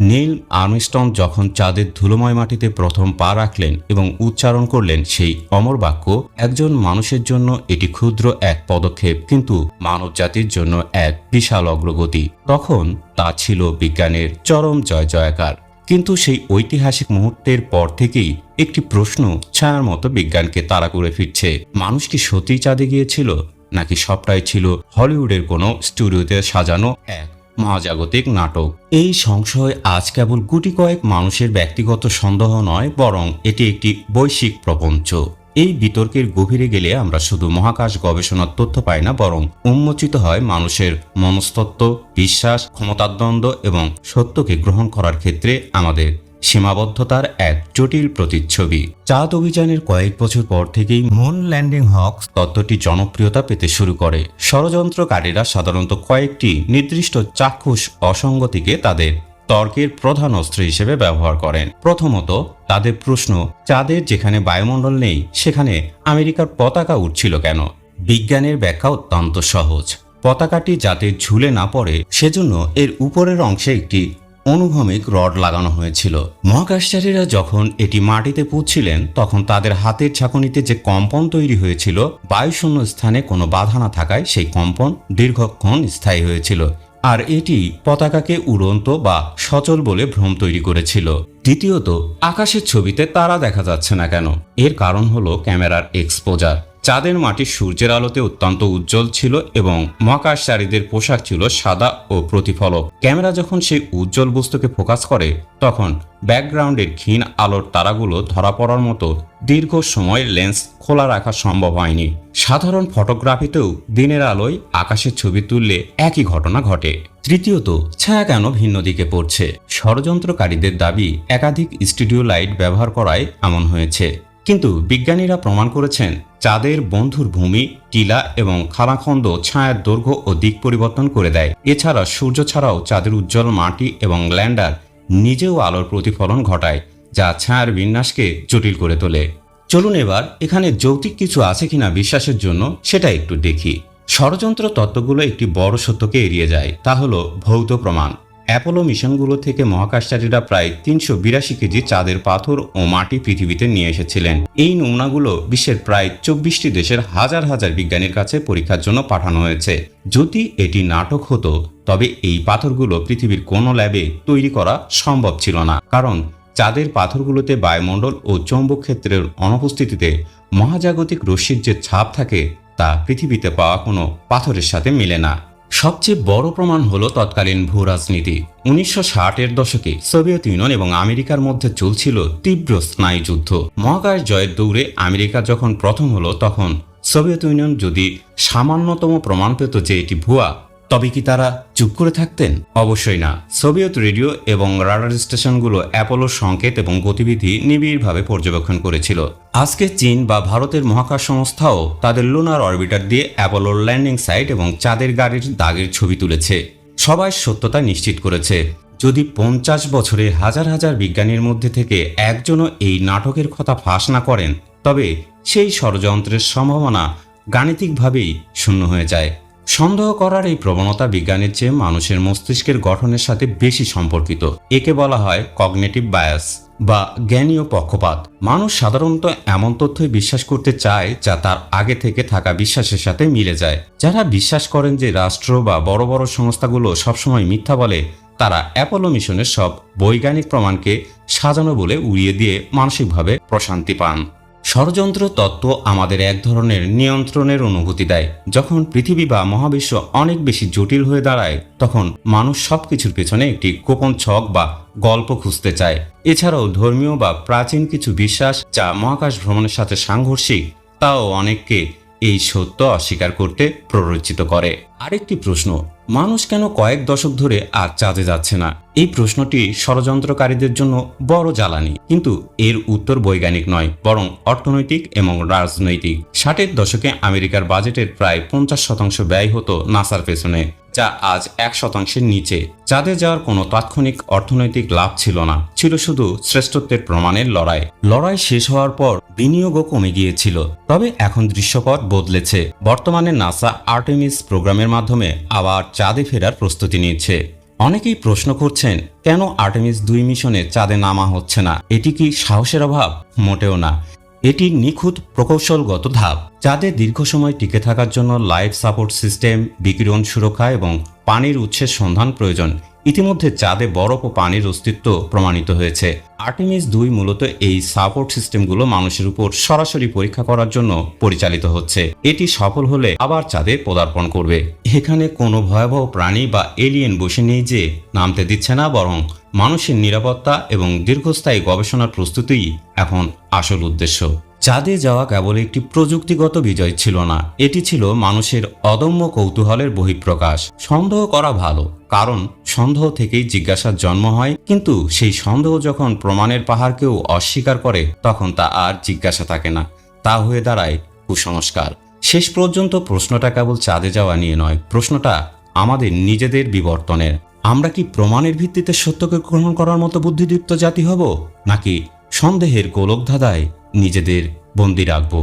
Neil Armstrong যখন চাঁদের ধুলোময় মাটিতে প্রথম পা রাখলেন এবং উচ্চারণ করলেন সেই অমর বাক্য, একজন মানুষের জন্য এটি ক্ষুদ্র এক পদক্ষেপ, কিন্তু মানবজাতির জন্য এক বিশাল অগ্রগতি। তখন তা ছিল বিজ্ঞানের চরম জয় জয়কার। কিন্তু সেই ঐতিহাসিক মুহূর্তের পর থেকেই একটি প্রশ্ন ছায়ার মতো বিজ্ঞানকে তাড়া করে ফিরছে। মানুষ কি সত্যিই চাঁদে গিয়েছিল, নাকি সবটাই ছিল হলিউডের কোনো স্টুডিওতে সাজানো এক মহাজাগতিক নাটক? এই সংশয় আজ কেবল গুটি কয়েক মানুষের ব্যক্তিগত সন্দেহ নয়, বরং এটি একটি বৈশ্বিক প্রপঞ্চ। এই বিতর্কের গভীরে গেলে আমরা শুধু মহাকাশ গবেষণার তথ্য পাই না, বরং উন্মোচিত হয় মানুষের মনস্তত্ত্ব, বিশ্বাস, ক্ষমতার দ্বন্দ্ব এবং সত্যকে গ্রহণ করার ক্ষেত্রে আমাদের সীমাবদ্ধতার এক জটিল প্রতিচ্ছবি। চাঁদ অভিযানের কয়েক বছর পর থেকেই মুন ল্যান্ডিং হক্স তত্ত্বটি জনপ্রিয়তা পেতে শুরু করে। ষড়যন্ত্রকারীরা সাধারণত কয়েকটি নির্দিষ্ট চাক্ষুষ অসঙ্গতিকে তাদের তর্কের প্রধান অস্ত্র হিসেবে ব্যবহার করেন। প্রথমত, তাদের প্রশ্ন, চাঁদের যেখানে বায়ুমণ্ডল নেই সেখানে আমেরিকার পতাকা উঠছিল কেন? বিজ্ঞানের ব্যাখ্যা অত্যন্ত সহজ। পতাকাটি যাতে ঝুলে না পড়ে সেজন্য এর উপরের অংশে একটি অনুভূমিক রড লাগানো হয়েছিল। মহাকাশচারীরা যখন এটি মাটিতে পুঁতছিলেন তখন তাদের হাতের ঝাঁকুনিতে যে কম্পন তৈরি হয়েছিল, বায়ুশূন্য স্থানে কোনো বাধা না থাকায় সেই কম্পন দীর্ঘক্ষণ স্থায়ী হয়েছিল, আর এটি পতাকাকে উড়ন্ত বা সচল বলে ভ্রম তৈরি করেছিল। দ্বিতীয়ত, আকাশের ছবিতে তারা দেখা যাচ্ছে না কেন? এর কারণ হলো ক্যামেরার এক্সপোজার। চাঁদের মাটি সূর্যের আলোতে অত্যন্ত উজ্জ্বল ছিল এবং মহাকাশচারীদের পোশাক ছিল সাদা ও প্রতিফলক। ক্যামেরা যখন সেই উজ্জ্বল বস্তুকে ফোকাস করে তখন ব্যাকগ্রাউন্ডের ক্ষীণ আলোর তারাগুলো ধরা পড়ার মতো দীর্ঘ সময় লেন্স খোলা রাখা সম্ভব হয়নি। সাধারণ ফটোগ্রাফিতেও দিনের আলোয় আকাশের ছবি তুললে একই ঘটনা ঘটে। তৃতীয়ত, ছায়া কেন ভিন্ন দিকে পড়ছে? ষড়যন্ত্রকারীদের দাবি একাধিক স্টুডিও লাইট ব্যবহার করায় এমন হয়েছে, কিন্তু বিজ্ঞানীরা প্রমাণ করেছেন চাঁদের বন্ধুর ভূমি, টিলা এবং খানাখন্দ ছায়ার দৈর্ঘ্য ও দিক পরিবর্তন করে দেয়। এছাড়া সূর্য ছাড়াও চাঁদের উজ্জ্বল মাটি এবং ল্যান্ডার নিজেও আলোর প্রতিফলন ঘটায়, যা ছায়ার বিন্যাসকে জটিল করে তোলে। চলুন এবার এখানে যৌক্তিক কিছু আছে কিনা বিশ্বাসের জন্য সেটা একটু দেখি। ষড়যন্ত্র তত্ত্বগুলো একটি বড় সত্যকে এড়িয়ে যায়, তা হলো ভৌত প্রমাণ। অ্যাপোলো মিশনগুলো থেকে মহাকাশচারীরা প্রায় 382 কেজি চাঁদের পাথর ও মাটি পৃথিবীতে নিয়ে এসেছিলেন। এই নমুনাগুলো বিশ্বের প্রায় 24টি দেশের হাজার হাজার বিজ্ঞানীর কাছে পরীক্ষার জন্য পাঠানো হয়েছে। যদি এটি নাটক হতো তবে এই পাথরগুলো পৃথিবীর কোনো ল্যাবে তৈরি করা সম্ভব ছিল না, কারণ চাঁদের পাথরগুলোতে বায়ুমণ্ডল ও চৌম্বক ক্ষেত্রের অনুপস্থিতিতে মহাজাগতিক রশ্মির যে ছাপ থাকে তা পৃথিবীতে পাওয়া কোনো পাথরের সাথে মেলে না। সবচেয়ে বড় প্রমাণ হলো তৎকালীন ভূ রাজনীতি। 1960-এর দশকে সোভিয়েত ইউনিয়ন এবং আমেরিকার মধ্যে চলছিল তীব্র স্নায়ুযুদ্ধ। মহাকাশ জয়ের দৌড়ে আমেরিকা যখন প্রথম হলো তখন সোভিয়েত ইউনিয়ন যদি সামান্যতম প্রমাণ পেত যে এটি ভুয়া, তবে কি তারা চুপ করে থাকতেন? অবশ্যই না। সোভিয়েত রেডিও এবং রাডার স্টেশনগুলো অ্যাপোলোর সংকেত এবং গতিবিধি নিবিড়ভাবে পর্যবেক্ষণ করেছিল। আজকে চীন বা ভারতের মহাকাশ সংস্থাও তাদের লুনার অরবিটার দিয়ে অ্যাপোলোর ল্যান্ডিং সাইট এবং চাঁদের গাড়ির দাগের ছবি তুলেছে। সবাই সত্যতা নিশ্চিত করেছে। যদি 50 বছরে হাজার হাজার বিজ্ঞানীর মধ্যে থেকে একজনও এই নাটকের কথা ফাঁস না করেন, তবে সেই ষড়যন্ত্রের সম্ভাবনা গাণিতিকভাবেই শূন্য হয়ে যায়। সন্দেহ করার এই প্রবণতা বিজ্ঞানের চেয়ে মানুষের মস্তিষ্কের গঠনের সাথে বেশি সম্পর্কিত। একে বলা হয় কগনিটিভ বায়াস বা জ্ঞানীয় পক্ষপাত। মানুষ সাধারণত এমন তথ্যই বিশ্বাস করতে চায় যা তার আগে থেকে থাকা বিশ্বাসের সাথে মিলে যায়। যারা বিশ্বাস করেন যে রাষ্ট্র বা বড় বড় সংস্থাগুলো সবসময় মিথ্যা বলে, তারা অ্যাপোলো মিশনের সব বৈজ্ঞানিক প্রমাণকে সাজানো বলে উড়িয়ে দিয়ে মানসিকভাবে প্রশান্তি পান। ষড়যন্ত্র তত্ত্ব আমাদের এক ধরনের নিয়ন্ত্রণের অনুভূতি দেয়। যখন পৃথিবী বা মহাবিশ্ব অনেক বেশি জটিল হয়ে দাঁড়ায় তখন মানুষ সবকিছুর পেছনে একটি গোপন ছক বা গল্প খুঁজতে চায়। এছাড়াও ধর্মীয় বা প্রাচীন কিছু বিশ্বাস যা মহাকাশ ভ্রমণের সাথে সাংঘর্ষিক, তাও অনেককে এই সত্য অস্বীকার করতে প্ররোচিত করে। আরেকটি প্রশ্ন, মানুষ কেন কয়েক দশক ধরে আর চাঁদে যাচ্ছে না? এই প্রশ্নটি ষড়যন্ত্রকারীদের জন্য বড় জ্বালানি, কিন্তু এর উত্তর বৈজ্ঞানিক নয়, বরং অর্থনৈতিক এবং রাজনৈতিক। 60-এর দশকে আমেরিকার বাজেটের প্রায় 50% ব্যয় হতো নাসার পেছনে, যা আজ 1%-এর নিচে। চাঁদে যাওয়ার কোনো তাৎক্ষণিক অর্থনৈতিক লাভ ছিল না, ছিল শুধু শ্রেষ্ঠত্বের প্রমাণের লড়াই। লড়াই শেষ হওয়ার পর বিনিয়োগও কমে গিয়েছিল। তবে এখন দৃশ্যপট বদলেছে। বর্তমানে নাসা আর্টেমিস প্রোগ্রামের মাধ্যমে আবার চাঁদে ফেরার প্রস্তুতি নিচ্ছে। অনেকেই প্রশ্ন করছেন, কেন আর্টেমিস 2 মিশনে চাঁদে নামা হচ্ছে না? এটি কি সাহসের অভাব? মোটেও না। এটি নিখুঁত প্রকৌশলগত ধাপ। চাঁদে দীর্ঘ সময় টিকে থাকার জন্য লাইফ সাপোর্ট সিস্টেম, বিকিরণ সুরক্ষা এবং পানির উৎসের সন্ধান প্রয়োজন। ইতিমধ্যে চাঁদে বরফ ও পানির অস্তিত্ব প্রমাণিত হয়েছে। আর্টেমিস 2 মূলত এই সাপোর্ট সিস্টেমগুলো মানুষের উপর সরাসরি পরীক্ষা করার জন্য পরিচালিত হচ্ছে। এটি সফল হলে আবার চাঁদে পদার্পণ করবে। এখানে কোনো ভয়াবহ প্রাণী বা এলিয়েন বসে নেই যে নামতে দিচ্ছে না, বরং মানুষের নিরাপত্তা এবং দীর্ঘস্থায়ী গবেষণার প্রস্তুতিই এখন আসল উদ্দেশ্য। চাঁদে যাওয়া কেবল একটি প্রযুক্তিগত বিজয় ছিল না, এটি ছিল মানুষের অদম্য কৌতূহলের বহিঃপ্রকাশ। সন্দেহ করা ভালো, কারণ সন্দেহ থেকেই জিজ্ঞাসার জন্ম হয়, কিন্তু সেই সন্দেহ যখন প্রমাণের পাহাড়কেও অস্বীকার করে, তখন তা আর জিজ্ঞাসা থাকে না, তা হয়ে দাঁড়ায় কুসংস্কার। শেষ পর্যন্ত প্রশ্নটা কেবল চাঁদে যাওয়া নিয়ে নয়, প্রশ্নটা আমাদের নিজেদের বিবর্তনের। আমরা কি প্রমাণের ভিত্তিতে সত্যকে গ্রহণ করার মতো বুদ্ধিদীপ্ত জাতি হব, নাকি সন্দেহের গোলকধাঁধায় নিজেদের বন্দী রাখব?